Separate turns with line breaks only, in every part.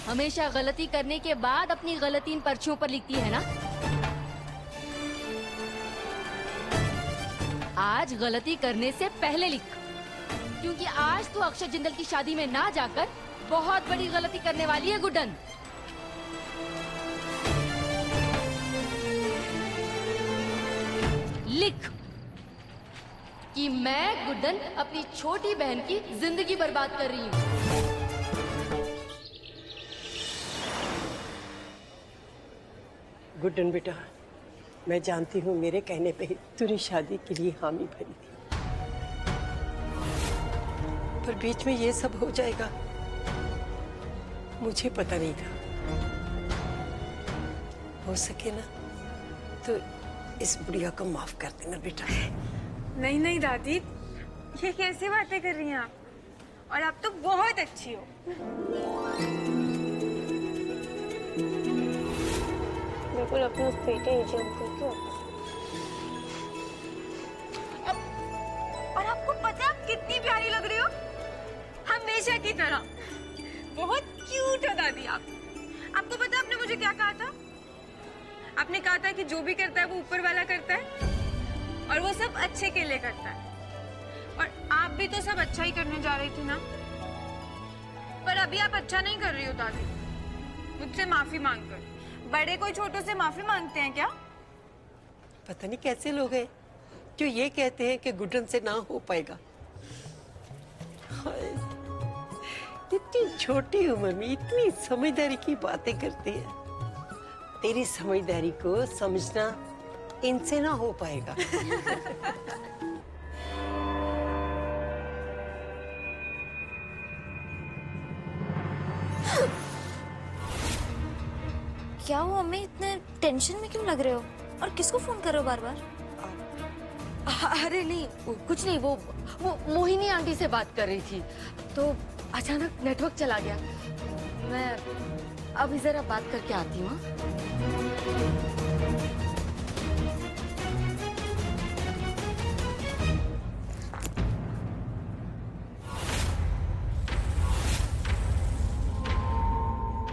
हमेशा गलती करने के बाद अपनी गलती इन पर्चियों पर लिखती है ना? आज गलती करने से पहले लिख, क्योंकि आज तू अक्षय जिंदल की शादी में ना जाकर बहुत बड़ी गलती करने वाली है गुड्डन। लिख कि मैं गुड्डन अपनी छोटी बहन की जिंदगी बर्बाद कर रही हूँ।
गुड्डन बेटा, मैं जानती हूँ मेरे कहने पे तूने शादी के लिए हामी भरी थी, पर बीच में ये सब हो जाएगा मुझे पता नहीं था। हो सके ना तो इस बुढ़िया को माफ कर देना बेटा।
नहीं नहीं दादी, ये कैसी बातें कर रही हैं आप? और आप तो बहुत अच्छी हो। बिल्कुल अपने उस बेटे अंकल को। और आपको पता है आप कितनी प्यारी लग रही हो, हमेशा की तरह। बहुत क्यूट हो दादी आप। आपको पता है आपने मुझे क्या कहा था? आपने कहा था कि जो भी करता है वो ऊपर वाला करता है और वो सब अच्छे के लिए करता है। और आप भी तो सब अच्छा ही करने जा रही थी ना। पर अभी आप अच्छा नहीं कर रही हो दादी, मुझसे माफी मांगकर। बड़े कोई छोटों से माफी मांगते हैं क्या?
पता नहीं कैसे लोग हैं जो ये कहते हैं कि गुड्डन से ना हो पाएगा। हाय, इतनी छोटी उम्र में इतनी समझदारी की बातें करती है। तेरी समझदारी को समझना इनसे ना हो पाएगा।
क्या हुआ मम्मी, इतने टेंशन में क्यों लग रहे हो? और किसको फोन कर रहे हो बार बार?
अरे नहीं, कुछ नहीं, वो मोहिनी आंटी से बात कर रही थी तो अचानक नेटवर्क चला गया। मैं अभी जरा बात करके आती हूँ।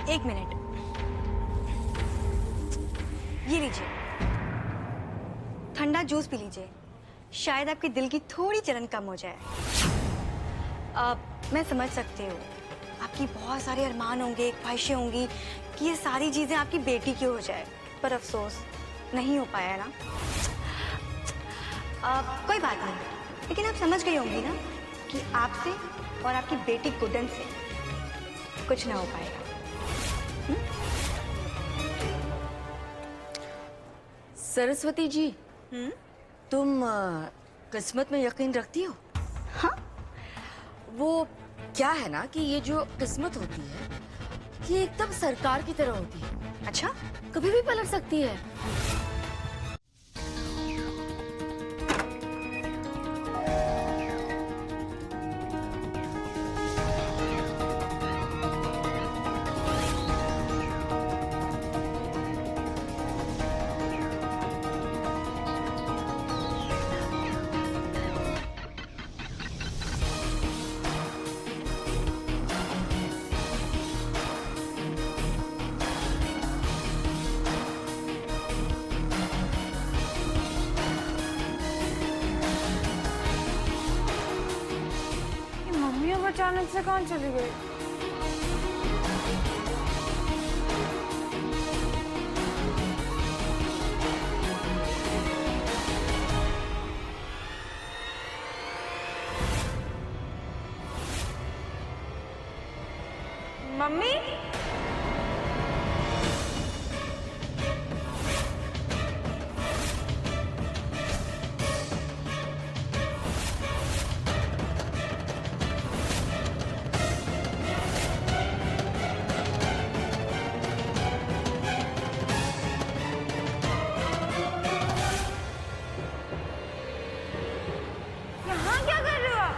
एक मिनट, ये लीजिए, ठंडा जूस पी लीजिए, शायद आपके दिल की थोड़ी जलन कम हो जाए। मैं समझ सकती हूँ, आपकी बहुत सारे अरमान होंगे, ख्वाहिशें होंगी कि ये सारी चीजें आपकी बेटी की हो जाए, पर अफसोस नहीं हो पाया ना। कोई बात नहीं, लेकिन आप समझ गई होंगी ना कि आपसे और आपकी बेटी गुड्डन से कुछ ना हो पाएगा।
सरस्वती जी, तुम किस्मत में यकीन रखती हो?
हाँ,
वो क्या है ना कि ये जो किस्मत होती है ये एकदम सरकार की तरह होती है।
अच्छा,
कभी भी पलट सकती है।
अचानक से कहाँ चली गई? मम्मी, यहाँ क्या कर रहे हो आप?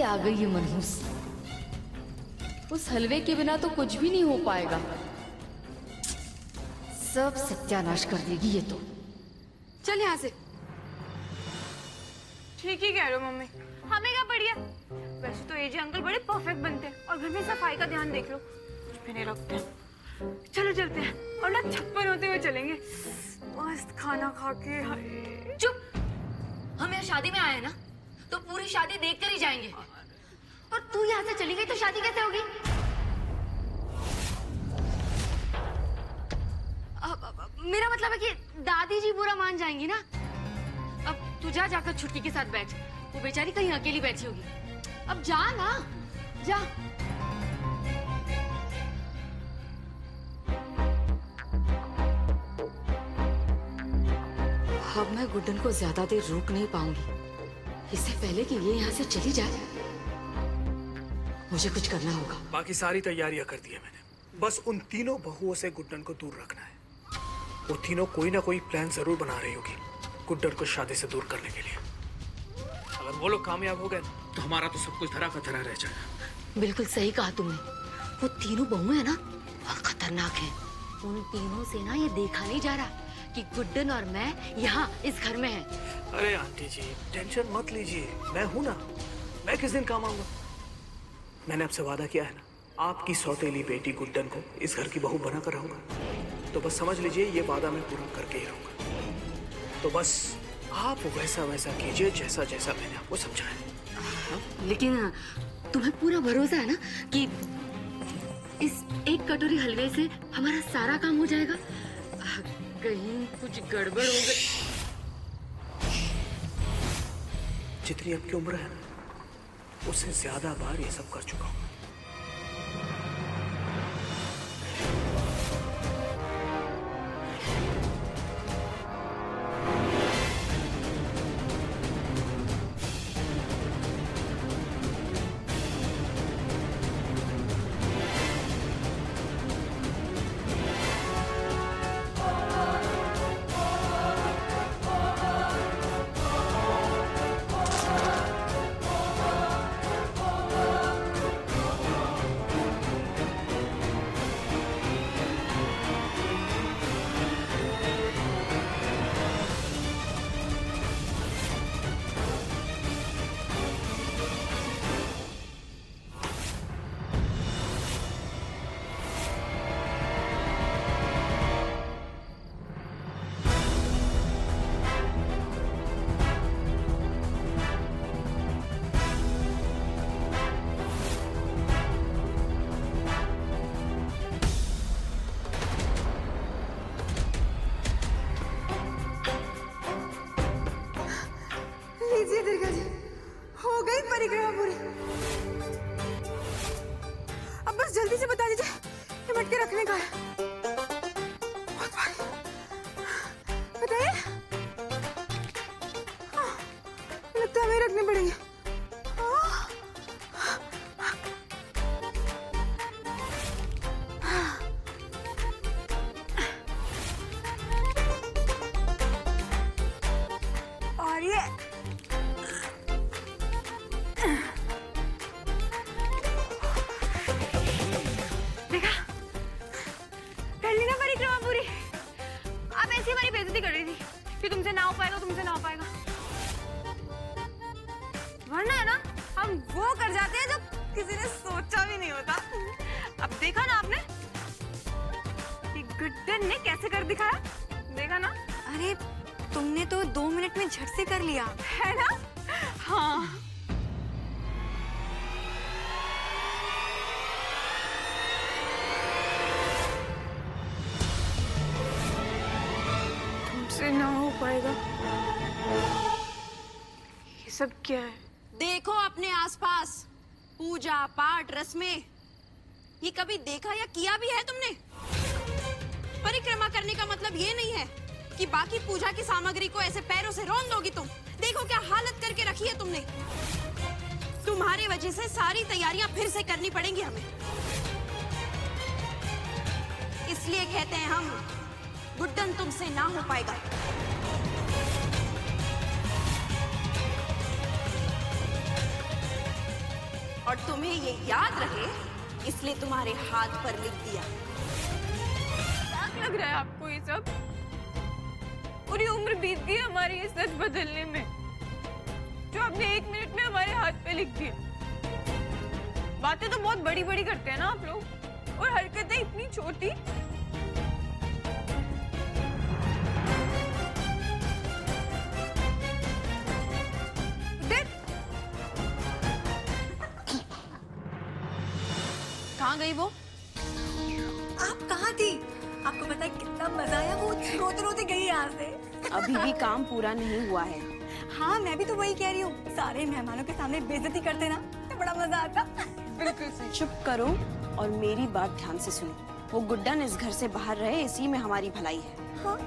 आ गई है मनहूस। उस हलवे के बिना तो कुछ भी नहीं हो पाएगा। सब सत्यानाश कर देगी ये तो। चल यहाँ से।
ठीक ही कह रहे हो मम्मी, हमें क्या बढ़िया। वैसे तो एजे अंकल बड़े परफेक्ट बनते हैं और घर में सफाई का ध्यान देख लो, कुछ भी नहीं रखते हैं। चलो चलते हैं और ना 56 होते हुए चलेंगे, मस्त खाना खा के। हाय
चुप, हम यहाँ शादी में आए हैं ना, तो पूरी शादी देख कर ही जाएंगे। और तू यहाँ से चली गई तो शादी कैसे होगी? अब मेरा मतलब है कि दादी जी बुरा मान जाएंगी ना। अब तू जाकर छुटकी के साथ बैठ, वो बेचारी कहीं अकेली बैठी होगी। अब जा ना, जा। अब मैं गुड्डन को ज्यादा देर रोक नहीं पाऊंगी। इससे पहले कि ये यहाँ से चली जाए, मुझे कुछ करना होगा।
बाकी सारी तैयारियां कर दी है मैंने। बस उन तीनों बहुओं से गुड्डन को दूर रखना है। वो तीनों कोई ना कोई प्लान जरूर बना रही होगी गुड्डन को शादी से दूर करने के लिए। अगर वो लोग कामयाब हो गए तो हमारा तो सब कुछ धरा का धरा रह जाएगा।
बिल्कुल सही कहा तुमने। वो तीनों बहुएं हैं ना, बहुत खतरनाक हैं। उन तीनों से ना ये देखा नहीं जा रहा कि गुड्डन और मैं यहाँ इस घर में हैं।
अरे आंटी जी टेंशन मत लीजिए, मैं हूं ना। मैं किस दिन काम आऊंगा? मैंने आपसे वादा किया है ना, आपकी सौतेली बेटी गुड्डन को इस घर की बहू बना कर रहूंगा। तो बस समझ लीजिए ये वादा मैं पूरा करके ही रहूंगा। तो बस आप वैसा वैसा कीजिए जैसा जैसा मैंने आपको समझाया।
लेकिन तुम्हें पूरा भरोसा है ना कि इस एक कटोरी हलवे से हमारा सारा काम हो जाएगा? कहीं कुछ गड़बड़ हो गई।
जितनी आपकी उम्र है उससे ज्यादा बार ये सब कर चुका हूं।
लीजिए दुर्गा जी, हो गई परिक्रमा पूरी। अब बस जल्दी से बता दीजिए ये मटके रखने का है। बहुत भारी, बताइए। हाँ, लगता है हमें रखने पड़ेंगे। और ये देखा, कर ली ना परिक्रमा पूरी। आप ऐसी हमारी बेइज्जती कर रही थी कि तुमसे ना हो पाएगा, तुमसे ना हो पाएगा। वरना है ना हम वो कर जाते हैं जो किसी ने सोचा भी नहीं होता। अब देखा ना आपने कि गुड्डन ने कैसे कर दिखाया, देखा ना।
अरे तुमने तो 2 मिनट में झट से कर लिया
है ना। हाँ तुमसे ना हो पाएगा। ये सब क्या है?
देखो अपने आसपास, पूजा पाठ रस्में, ये कभी देखा या किया भी है तुमने? परिक्रमा करने का मतलब ये नहीं है कि बाकी पूजा की सामग्री को ऐसे पैरों से रौंद दोगी तुम। देखो क्या हालत करके रखी है तुमने। तुम्हारी वजह से सारी तैयारियां फिर से करनी पड़ेंगी हमें। इसलिए कहते हैं हम, गुड्डन तुमसे ना हो पाएगा। और तुम्हें ये याद रहे इसलिए तुम्हारे हाथ पर लिख दिया।
मजाक लग रहा है आपको ये सब? पूरी उम्र बीत गई हमारी ये सच बदलने में, जो आपने 1 मिनट में हमारे हाथ पे लिख दिया। बातें तो बहुत बड़ी बड़ी करते हैं ना आप लोग, और हरकतें इतनी छोटी।
कहाँ गई वो?
आप कहाँ थी? आपको पता है कितना मजा आया, वो रोते रोते गई यहाँ से।
अभी भी काम पूरा नहीं हुआ है।
हाँ मैं भी तो वही कह रही हूँ, सारे मेहमानों के सामने बेइज्जती करते ना तो बड़ा मजा आता।
बिल्कुल सही।
चुप करो और मेरी बात ध्यान से सुनो। वो गुड्डन इस घर से बाहर रहे, इसी में हमारी भलाई है।
हाँ?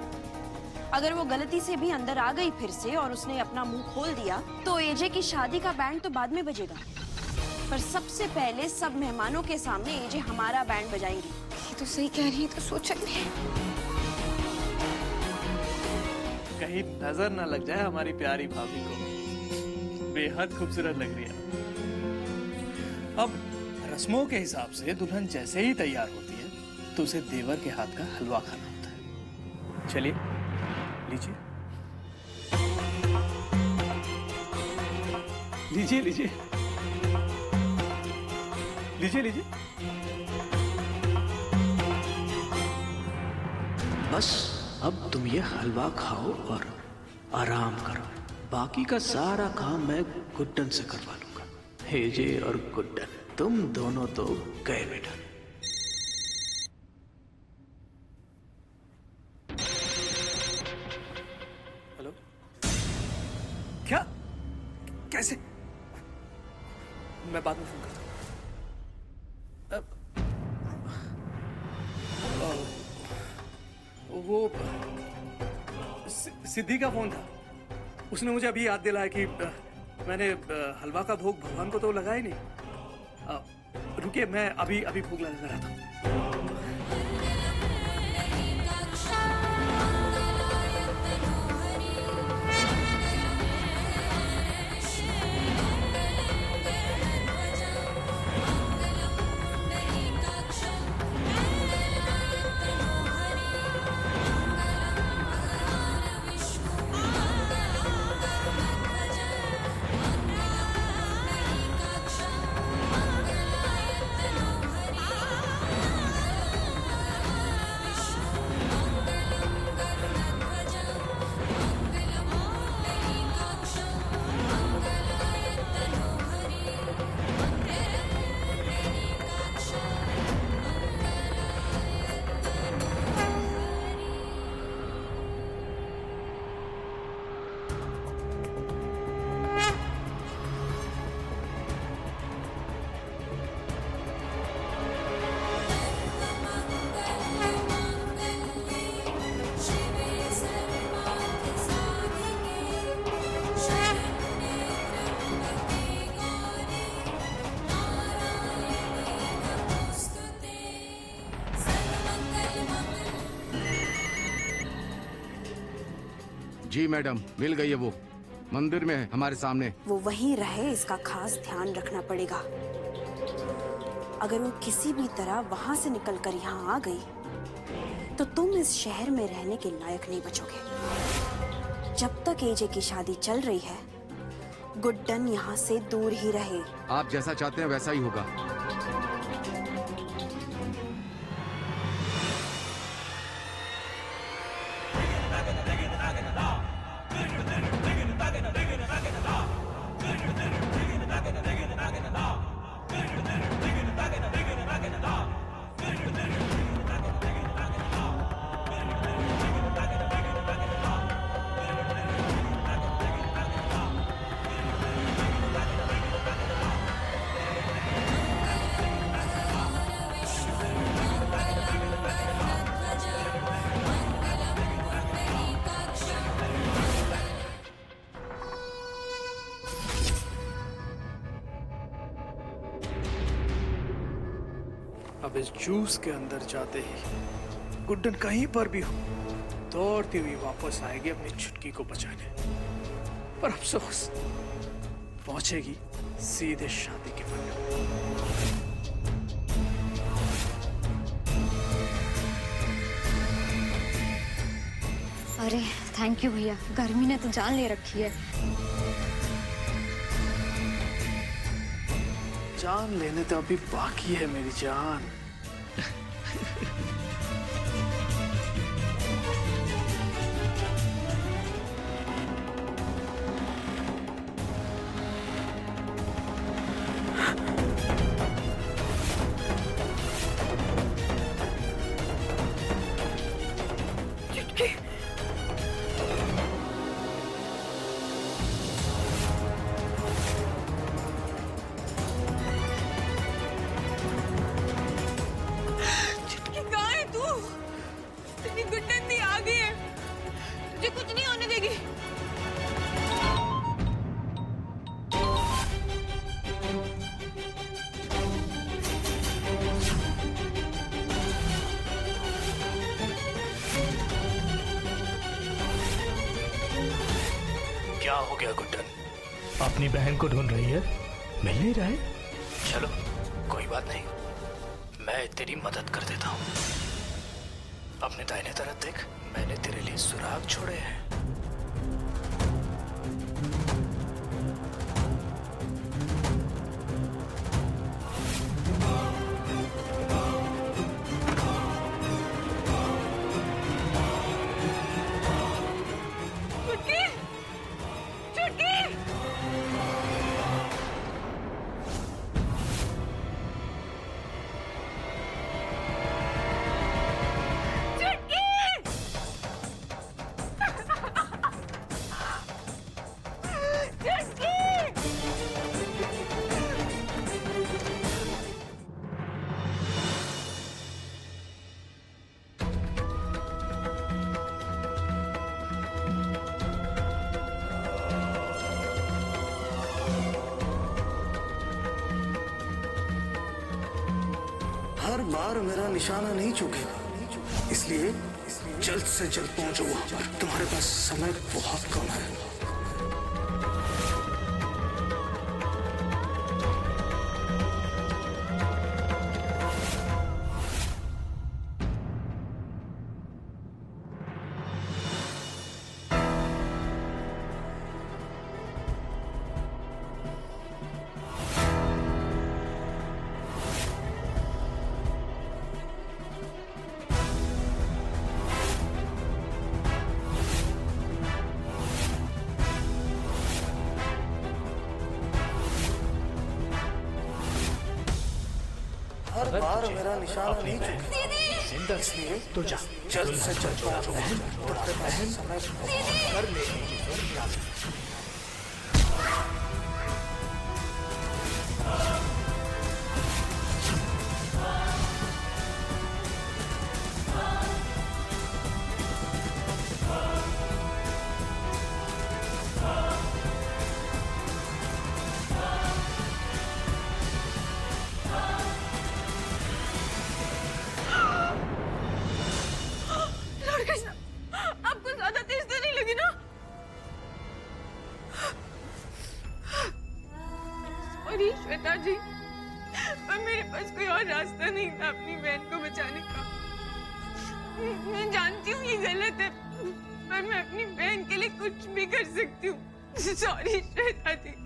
अगर वो गलती से भी अंदर आ गई फिर से और उसने अपना मुंह खोल दिया तो एजे की शादी का बैंड तो बाद में बजेगा, पर सबसे पहले सब मेहमानों के सामने एजे हमारा बैंड बजाएंगी।
ये तो सही कह रही है, तो सोचा नहीं।
कहीं नजर ना लग जाए हमारी प्यारी भाभी को, बेहद खूबसूरत लग रही है। अब रस्मों के हिसाब से दुल्हन जैसे ही तैयार होती है तो उसे देवर के हाथ का हलवा खाना होता है। चलिए लीजिए लीजिए लीजिए लीजिए लीजिए। बस अब तुम ये हलवा खाओ और आराम करो, बाकी का सारा काम मैं गुड्डन से करवा लूंगा। हेजे और गुड्डन तुम दोनों तो गए बेटा। हेलो, क्या? कैसे? मैं बाद में फोन करता हूँ। वो सिद्धि का फोन था, उसने मुझे अभी याद दिलाया कि मैंने हलवा का भोग भगवान को तो लगाया नहीं। रुकिए, मैं अभी भोग लगा रहा था।
जी मैडम, मिल गई है वो, मंदिर में है हमारे सामने।
वो वहीं रहे, इसका खास ध्यान रखना पड़ेगा। अगर वो किसी भी तरह वहां से निकलकर यहाँ आ गई तो तुम इस शहर में रहने के लायक नहीं बचोगे। जब तक एजे की शादी चल रही है गुड्डन यहाँ से दूर ही रहे।
आप जैसा चाहते हैं वैसा ही होगा।
अब इस जूस के अंदर जाते ही गुड्डन कहीं पर भी हो दौड़ती हुई वापस आएगी अपनी छुटकी को बचाने, पर अफसोस पहुंचेगी सीधे शादी के मंडप।
अरे थैंक यू भैया, गर्मी ने तो जान ले रखी है।
जान लेने तो अभी बाकी है मेरी जान।
कुछ नहीं होने देगी।
क्या हो गया गुड्डन? अपनी बहन को ढूंढ रही है, मिल नहीं रहा है? चलो कोई बात नहीं, मैं तेरी मदद कर देता हूँ। अपने दाहिने तरफ देख, मैंने तेरे लिए सुराग छोड़े हैं।
हर बार मेरा निशाना नहीं चूकेगा, इसलिए जल्द से जल्द पहुंचो वहां पर। तुम्हारे पास समय बहुत कम है। हर बार मेरा निशाना नहीं चूकेगा, इसलिए तो जा जल्द से जल्द पहुंचो। तुम्हारे बहन समय कर ले।
आपको ज्यादा तेज तो नहीं लगी ना? सॉरी श्वेता जी, पर मेरे पास कोई और रास्ता नहीं था अपनी बहन को बचाने का। मैं जानती हूँ ये गलत है, पर मैं अपनी बहन के लिए कुछ भी कर सकती हूँ। सॉरी श्वेता जी।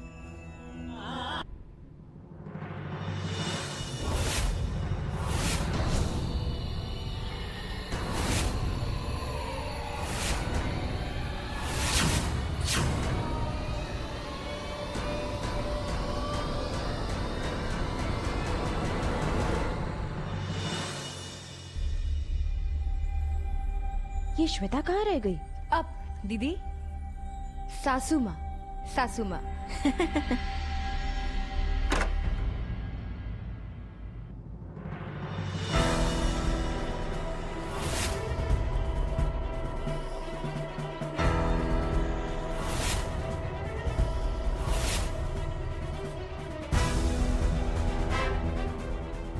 ये श्वेता कहाँ रह गई?
अब दीदी, सासू माँ, सासू माँ।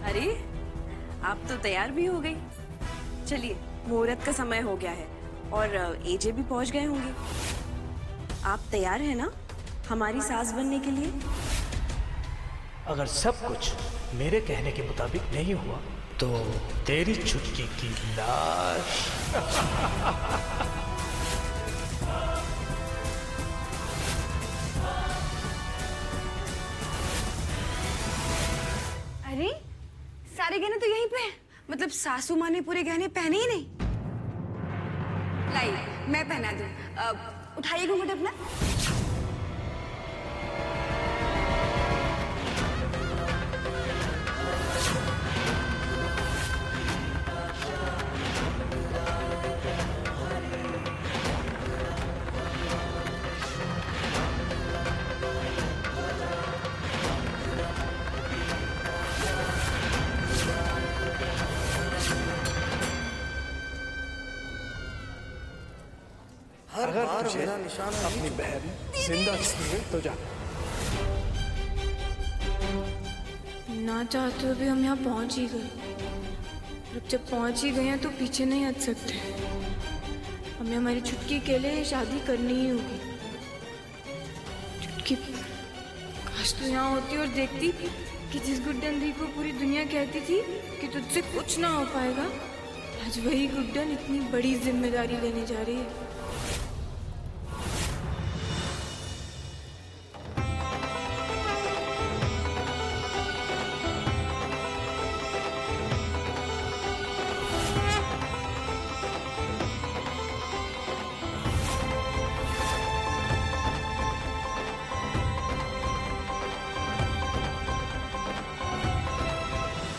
अरे आप तो तैयार भी हो गई। चलिए, मुहूर्त का समय हो गया है और एजे भी पहुंच गए होंगे। आप तैयार हैं ना हमारी सास बनने के लिए?
अगर सब कुछ मेरे कहने के मुताबिक नहीं हुआ तो तेरी चुटकी की लाश
अरे सारे गहने तो यहीं पे हैं। मतलब सासू माँ ने पूरे गहने पहने ही नहीं। लाई मैं पहना दूं। उठाइए घूंघट अपना।
हर बार मेरा निशान अपनी बहन जिंदा चाहिए तो जा।
ना चाहते हुए भी हम यहाँ पहुंच ही गए। अब जब पहुंच ही गए हैं तो पीछे नहीं हट सकते। हमें हमारी छुटकी के लिए शादी करनी ही होगी। छुटकी, काश तू यहाँ होती और देखती कि जिस गुड्डन दी को पूरी दुनिया कहती थी कि तुझसे कुछ ना हो पाएगा, आज वही गुड्डन इतनी बड़ी जिम्मेदारी लेने जा रही है।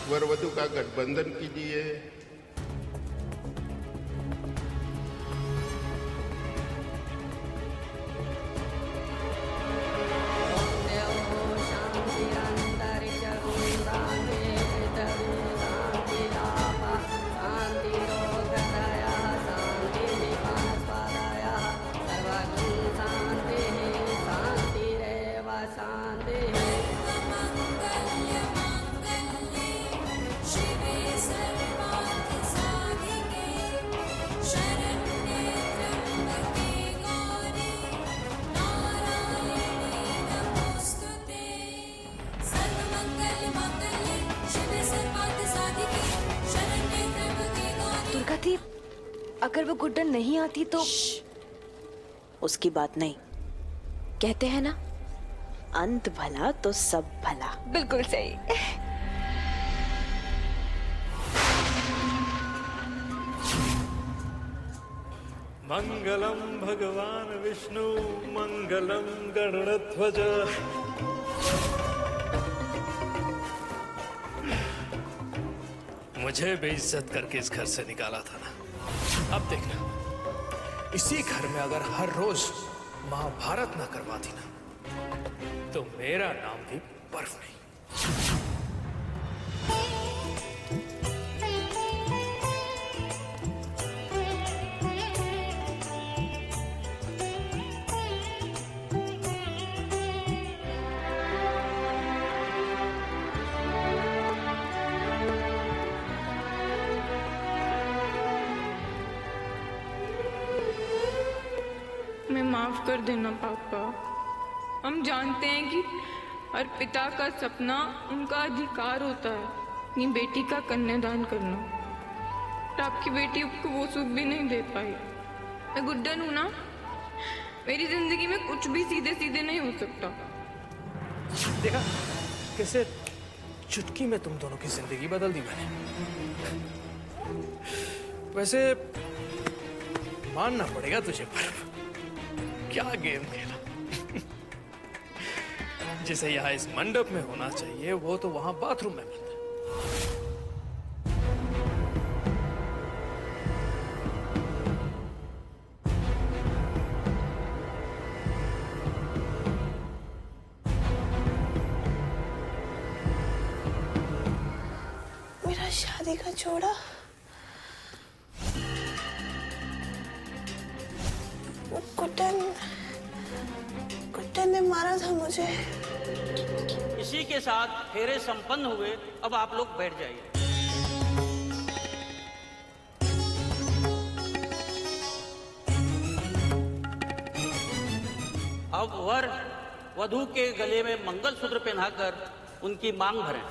वर वधु का गठबंधन कीजिए।
अगर वो गुड्डन नहीं आती तो
उसकी बात नहीं। कहते हैं ना, अंत भला तो सब भला।
बिल्कुल सही।
मंगलम भगवान विष्णु मंगलम गरुड़ध्वज। मुझे बेइज्जत करके इस घर से निकाला था ना, अब देखना, इसी घर में अगर हर रोज महाभारत ना करवाती ना तो मेरा नाम भी बर्फ नहीं।
माफ कर देना पापा। हम जानते हैं कि हर पिता का सपना, उनका अधिकार होता है अपनी बेटी का कन्यादान करना। पर आपकी बेटी आपको वो सुख भी नहीं दे पाई। मैं गुड्डन हूं ना, मेरी जिंदगी में कुछ भी सीधे सीधे नहीं हो सकता।
देखा कैसे चुटकी में तुम दोनों की जिंदगी बदल दी मैंने। वैसे मानना पड़ेगा तुझे, पर क्या गेम खेला। जिसे यहाँ इस मंडप में होना चाहिए वो तो वहां बाथरूम में बंद है।
मेरा शादी का जोड़ा गुड्डन ने मारा था मुझे।
इसी के साथ फेरे संपन्न हुए। अब आप लोग बैठ जाइए। अब वर वधू के गले में मंगलसूत्र पहनाकर उनकी मांग भरें।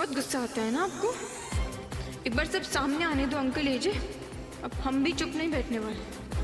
बहुत गुस्सा आता है ना आपको? एक बार सब सामने आने दो अंकल एजे, अब हम भी चुप नहीं बैठने वाले।